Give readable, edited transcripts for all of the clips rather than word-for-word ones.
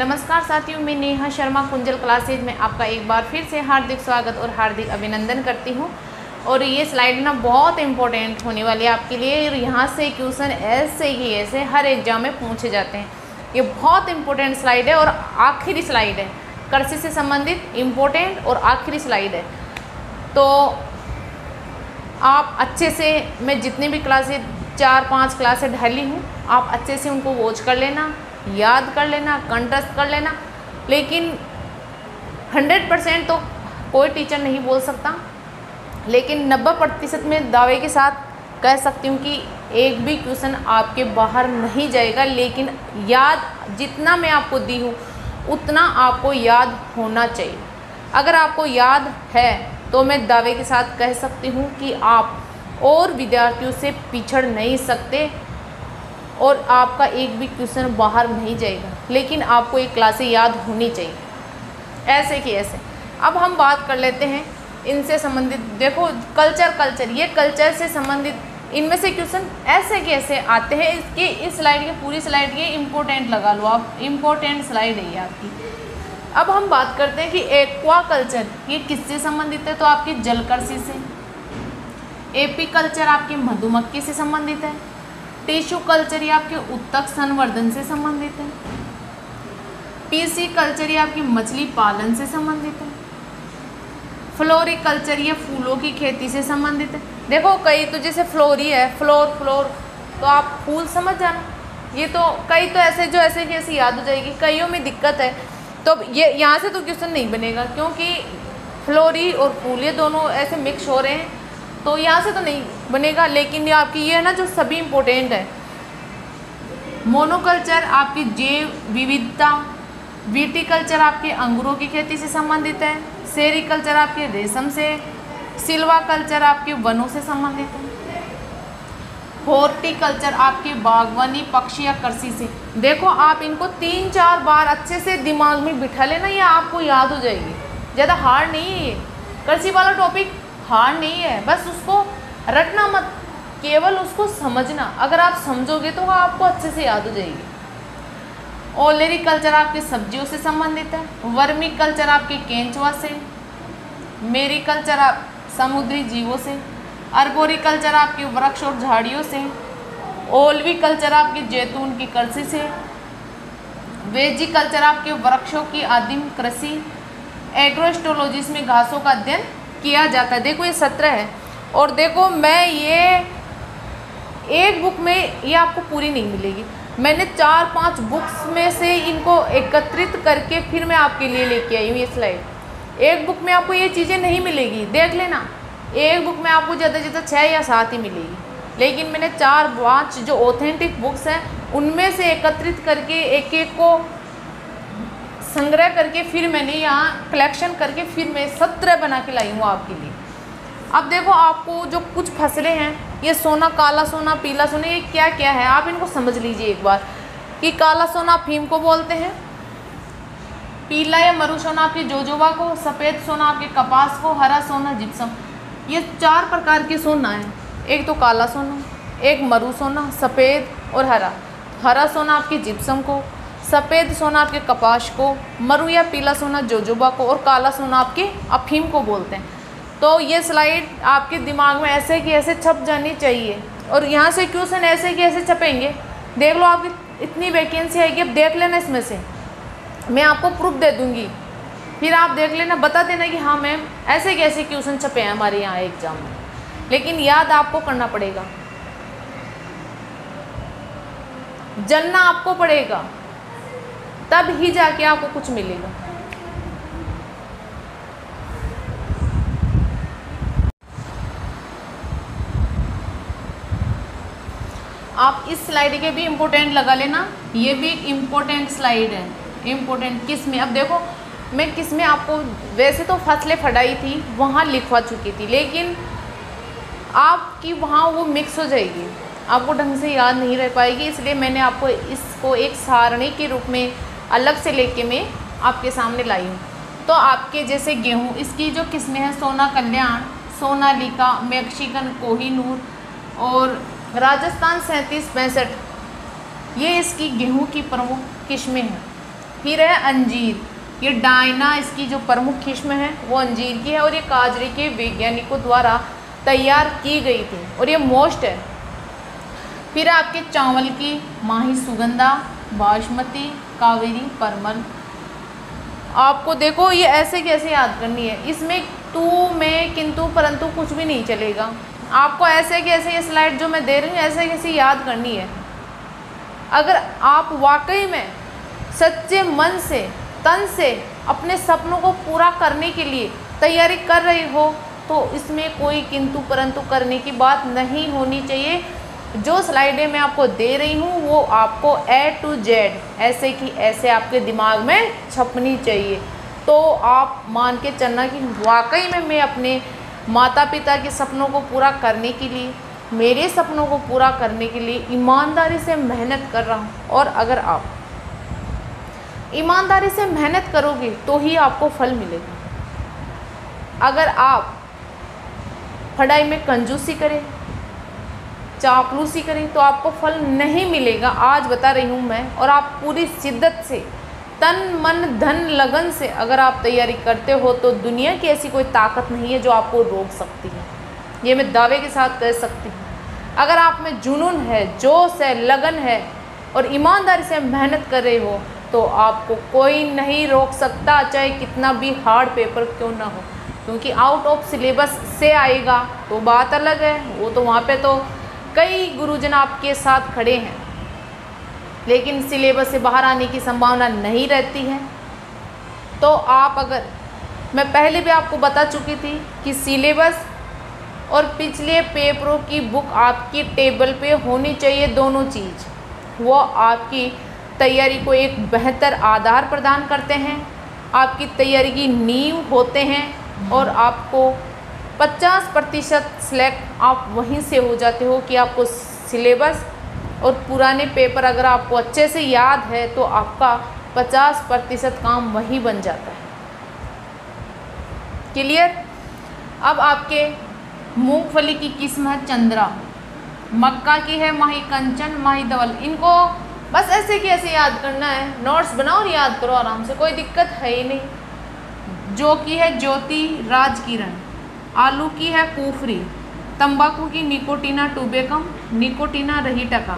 नमस्कार साथियों, मैं नेहा शर्मा कुंजल क्लासेज में आपका एक बार फिर से हार्दिक स्वागत और हार्दिक अभिनंदन करती हूँ। और ये स्लाइड ना बहुत इंपॉर्टेंट होने वाली है आपके लिए। और यहाँ से क्वेश्चन ऐसे ही ऐसे हर एग्जाम में पूछे जाते हैं। ये बहुत इंपॉर्टेंट स्लाइड है और आखिरी स्लाइड है, कृषि से संबंधित इम्पोर्टेंट और आखिरी स्लाइड है। तो आप अच्छे से, मैं जितनी भी क्लासेज 4-5 क्लासेज ढाली हूँ, आप अच्छे से उनको वॉच कर लेना, याद कर लेना, कंठस्थ कर लेना। लेकिन 100% तो कोई टीचर नहीं बोल सकता, लेकिन 90% में दावे के साथ कह सकती हूँ कि एक भी क्वेश्चन आपके बाहर नहीं जाएगा। लेकिन याद जितना मैं आपको दी हूँ उतना आपको याद होना चाहिए। अगर आपको याद है तो मैं दावे के साथ कह सकती हूँ कि आप और विद्यार्थियों से पिछड़ नहीं सकते और आपका एक भी क्वेश्चन बाहर नहीं जाएगा। लेकिन आपको एक क्लासें याद होनी चाहिए, ऐसे कि ऐसे। अब हम बात कर लेते हैं इनसे संबंधित। देखो कल्चर, ये कल्चर से संबंधित इनमें से क्वेश्चन ऐसे कि ऐसे आते हैं। इसकी इस स्लाइड की पूरी स्लाइड की इम्पोर्टेंट लगा लो आप, इम्पोर्टेंट स्लाइड है ये आपकी। अब हम बात करते हैं कि एक्वा कल्चर ये किससे संबंधित है, तो आपकी जलकृषि से। एपी कल्चर आपकी मधुमक्खी से संबंधित है। टिश्यू कल्चर ये आपके उत्तक संवर्धन से संबंधित है। पीसी कल्चर ये आपकी मछली पालन से संबंधित है। फ्लोरी कल्चर ये फूलों की खेती से संबंधित है। देखो कई तो जैसे फ्लोरी है, फ्लोर तो आप फूल समझ जाना। ये तो कई तो ऐसे जो ऐसे कि ऐसे याद हो जाएगी, कईयों में दिक्कत है तो ये यहाँ से तो क्वेश्चन नहीं बनेगा, क्योंकि फ्लोरी और फूल ये दोनों ऐसे मिक्स हो रहे हैं, तो यहाँ से तो नहीं बनेगा। लेकिन ये आपकी ये है ना जो सभी इम्पोर्टेंट है। मोनोकल्चर आपकी जैव विविधता। विटीकल्चर आपके अंगूरों की खेती से संबंधित है। सेरिकल्चर आपके रेशम से। सिल्वा कल्चर आपके वनों से संबंधित है। हॉर्टिकल्चर आपके बागवानी, पक्षी या कृषि से। देखो आप इनको 3-4 बार अच्छे से दिमाग में बिठा लेना, ये आपको याद हो जाएगी। ज़्यादा हार्ड नहीं है ये, कृषि वाला टॉपिक हार्ड नहीं है, बस उसको रटना मत, केवल उसको समझना। अगर आप समझोगे तो आपको अच्छे से याद हो जाएगी। ओलेरी कल्चर आपके सब्जियों से संबंधित है। वर्मी कल्चर आपके केंचुआ से। मेरी कल्चर आप समुद्री जीवों से। अर्बोरी कल्चर आपके वृक्ष और झाड़ियों से। ओल्वी कल्चर आपके जैतून की कृषि से। वेजी कल्चर आपके वृक्षों की आदिम कृषि। एग्रोस्टोलॉजी में घासों का अध्ययन किया जाता है। देखो ये 17 है और देखो मैं ये एक बुक में ये आपको पूरी नहीं मिलेगी, मैंने 4-5 बुक्स में से इनको एकत्रित करके फिर मैं आपके लिए लेके आई हूँ ये स्लाइड। एक बुक में आपको ये चीज़ें नहीं मिलेगी, देख लेना। एक बुक में आपको ज़्यादा से ज़्यादा 6 या 7 ही मिलेगी, लेकिन मैंने 4-5 जो ऑथेंटिक बुक्स हैं उनमें से एकत्रित करके एक एक को संग्रह करके फिर मैंने यहाँ कलेक्शन करके फिर मैं 17 बना के लाई हूँ आपके लिए। अब देखो आपको जो कुछ फसलें हैं, ये सोना, काला सोना, पीला सोना, ये क्या क्या है आप इनको समझ लीजिए एक बार। कि काला सोना अफीम को बोलते हैं, पीला या मरु सोना आपके जोजोबा को, सफ़ेद सोना आपके कपास को, हरा सोना जिप्सम। ये 4 प्रकार के सोना है। एक तो काला सोना, एक मरु सोना, सफ़ेद और हरा। हरा सोना आपके जिप्सम को, सफ़ेद सोना आपके कपास को, मरु या पीला सोना जोजोबा को और काला सोना आपके अफीम को बोलते हैं। तो ये स्लाइड आपके दिमाग में ऐसे कि ऐसे छप जानी चाहिए। और यहाँ से क्वेश्चन ऐसे कि ऐसे छपेंगे। देख लो आपकी इतनी वैकेंसी आएगी, अब देख लेना, इसमें से मैं आपको प्रूफ दे दूँगी, फिर आप देख लेना, बता देना कि हाँ मैम ऐसे कैसे क्वेश्चन छपे हैं हमारे यहाँ एग्जाम में। लेकिन याद आपको करना पड़ेगा, जानना आपको पड़ेगा, तब ही जाके आपको कुछ मिलेगा। आप इस स्लाइड के भी इम्पोर्टेंट लगा लेना, ये भी एक इम्पोर्टेंट स्लाइड है। इम्पोर्टेंट किस में, अब देखो मैं किस में आपको, वैसे तो फसलें फटाई थी वहाँ लिखवा चुकी थी, लेकिन आपकी वहाँ वो मिक्स हो जाएगी, आपको ढंग से याद नहीं रह पाएगी। इसलिए मैंने आपको इसको एक सारणी के रूप में अलग से लेके मैं आपके सामने लाई हूँ। तो आपके जैसे गेहूँ, इसकी जो किस्में हैं, सोना कल्याण, सोनालिका, मैक्सिकन कोहिनूर और राजस्थान 3765, ये इसकी गेहूं की प्रमुख किस्में हैं। फिर है अंजीर, ये डायना इसकी जो प्रमुख किस्म है वो अंजीर की है और ये काजरे के वैज्ञानिकों द्वारा तैयार की गई थी और ये मोस्ट है। फिर आपके चावल की माही सुगंधा, बासमती, कावेरी, परमल। आपको देखो ये ऐसे कैसे याद करनी है, इसमें तू में किंतु परंतु कुछ भी नहीं चलेगा। आपको ऐसे कैसे ये स्लाइड जो मैं दे रही हूँ ऐसे कैसे याद करनी है। अगर आप वाकई में सच्चे मन से तन से अपने सपनों को पूरा करने के लिए तैयारी कर रही हो तो इसमें कोई किंतु परंतु करने की बात नहीं होनी चाहिए। जो स्लाइडें मैं आपको दे रही हूँ वो आपको A to Z ऐसे की ऐसे आपके दिमाग में छपनी चाहिए। तो आप मान के चलना कि वाकई में मैं अपने माता पिता के सपनों को पूरा करने के लिए, मेरे सपनों को पूरा करने के लिए ईमानदारी से मेहनत कर रहा हूँ। और अगर आप ईमानदारी से मेहनत करोगे तो ही आपको फल मिलेगा। अगर आप पढ़ाई में कंजूसी करें, चापलूसी करें तो आपको फल नहीं मिलेगा। आज बता रही हूँ मैं। और आप पूरी शिद्दत से तन मन धन लगन से अगर आप तैयारी करते हो तो दुनिया की ऐसी कोई ताकत नहीं है जो आपको रोक सकती है। ये मैं दावे के साथ कह सकती हूँ। अगर आप में जुनून है, जोश है, लगन है और ईमानदारी से मेहनत कर रहे हो तो आपको कोई नहीं रोक सकता, चाहे कितना भी हार्ड पेपर क्यों ना हो। क्योंकि आउट ऑफ सिलेबस से आएगा तो बात अलग है, वो तो वहाँ पे तो कई गुरुजन आपके साथ खड़े हैं, लेकिन सिलेबस से बाहर आने की संभावना नहीं रहती है। तो आप अगर, मैं पहले भी आपको बता चुकी थी कि सिलेबस और पिछले पेपरों की बुक आपकी टेबल पे होनी चाहिए। दोनों चीज़ वो आपकी तैयारी को एक बेहतर आधार प्रदान करते हैं, आपकी तैयारी की नींव होते हैं और आपको 50% सिलेक्ट आप वहीं से हो जाते हो कि आपको सिलेबस और पुराने पेपर अगर आपको अच्छे से याद है तो आपका 50% काम वहीं बन जाता है। क्लियर। अब आपके मूंगफली की किस्म है चंद्रा, मक्का की है माही कंचन, माही धवल। इनको बस ऐसे कि ऐसे याद करना है, नोट्स बनाओ और याद करो आराम से, कोई दिक्कत है ही नहीं। जो की है ज्योति राजकिरण, आलू की है कुफरी, तंबाकू की निकोटीना टूबेकम, निकोटीना रहीटका,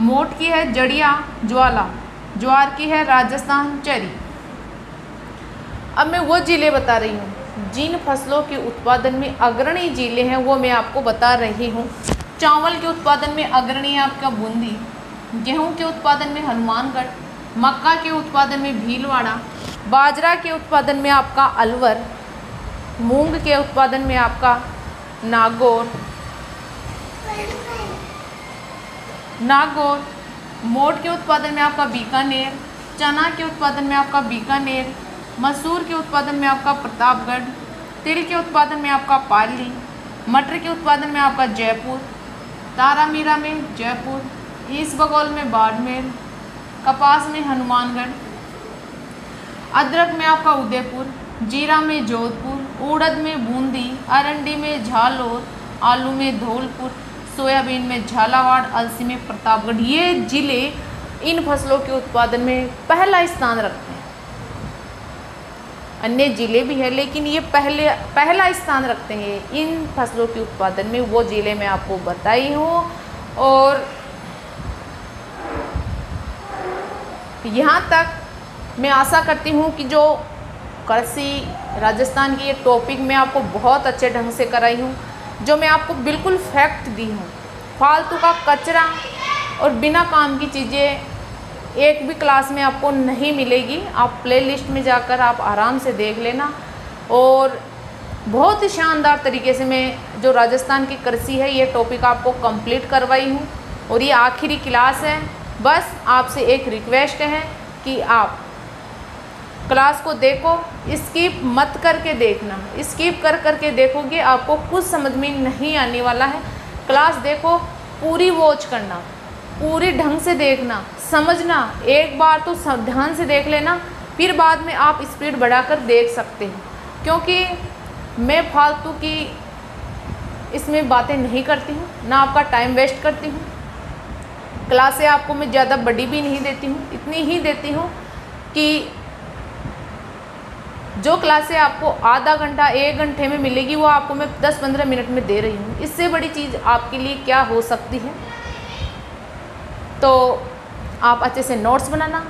मोट की है जड़िया ज्वाला, ज्वार की है राजस्थान चेरी। अब मैं वो जिले बता रही हूँ जिन फसलों के उत्पादन में अग्रणी जिले हैं, वो मैं आपको बता रही हूँ। चावल के उत्पादन में अग्रणी है आपका बूंदी, गेहूं के उत्पादन में हनुमानगढ़, मक्का के उत्पादन में भीलवाड़ा, बाजरा के उत्पादन में आपका अलवर, मूंग के उत्पादन में आपका नागौर, मोट के उत्पादन में आपका बीकानेर, चना के उत्पादन में आपका बीकानेर, मसूर के उत्पादन में आपका प्रतापगढ़, तिल के उत्पादन में आपका पाली, मटर के उत्पादन में आपका जयपुर, तारामीरा में जयपुर, ईस्ट बंगाल में बाड़मेर, कपास में हनुमानगढ़, अदरक में आपका उदयपुर, जीरा में जोधपुर, उड़द में बूंदी, अरंडी में झालोर, आलू में धौलपुर, सोयाबीन में झालावाड़, अलसी में प्रतापगढ़। ये जिले इन फसलों के उत्पादन में पहला स्थान रखते हैं। अन्य जिले भी है लेकिन ये पहला स्थान रखते हैं इन फसलों के उत्पादन में। वो जिले मैं आपको बताई हूँ। और यहाँ तक मैं आशा करती हूँ कि जो कृषि राजस्थान की ये टॉपिक मैं आपको बहुत अच्छे ढंग से कराई हूँ, जो मैं आपको बिल्कुल फैक्ट दी हूँ। फालतू का कचरा और बिना काम की चीज़ें एक भी क्लास में आपको नहीं मिलेगी। आप प्लेलिस्ट में जाकर आप आराम से देख लेना। और बहुत ही शानदार तरीके से मैं जो राजस्थान की कृषि है ये टॉपिक आपको कंप्लीट करवाई हूँ और ये आखिरी क्लास है। बस आपसे एक रिक्वेस्ट है कि आप क्लास को देखो, स्किप मत करके देखना। स्किप करके देखोगे आपको कुछ समझ में नहीं आने वाला है। क्लास देखो, पूरी वॉच करना, पूरी ढंग से देखना, समझना। एक बार तो ध्यान से देख लेना, फिर बाद में आप स्पीड बढ़ाकर देख सकते हैं। क्योंकि मैं फालतू की इसमें बातें नहीं करती हूँ, ना आपका टाइम वेस्ट करती हूँ। क्लासें आपको मैं ज़्यादा बड़ी भी नहीं देती हूँ, इतनी ही देती हूँ कि जो क्लासें आपको आधा घंटा 1 घंटे में मिलेगी वो आपको मैं 10-15 मिनट में दे रही हूँ। इससे बड़ी चीज़ आपके लिए क्या हो सकती है। तो आप अच्छे से नोट्स बनाना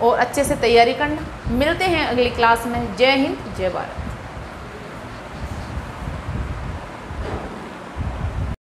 और अच्छे से तैयारी करना। मिलते हैं अगली क्लास में। जय हिंद, जय भारत।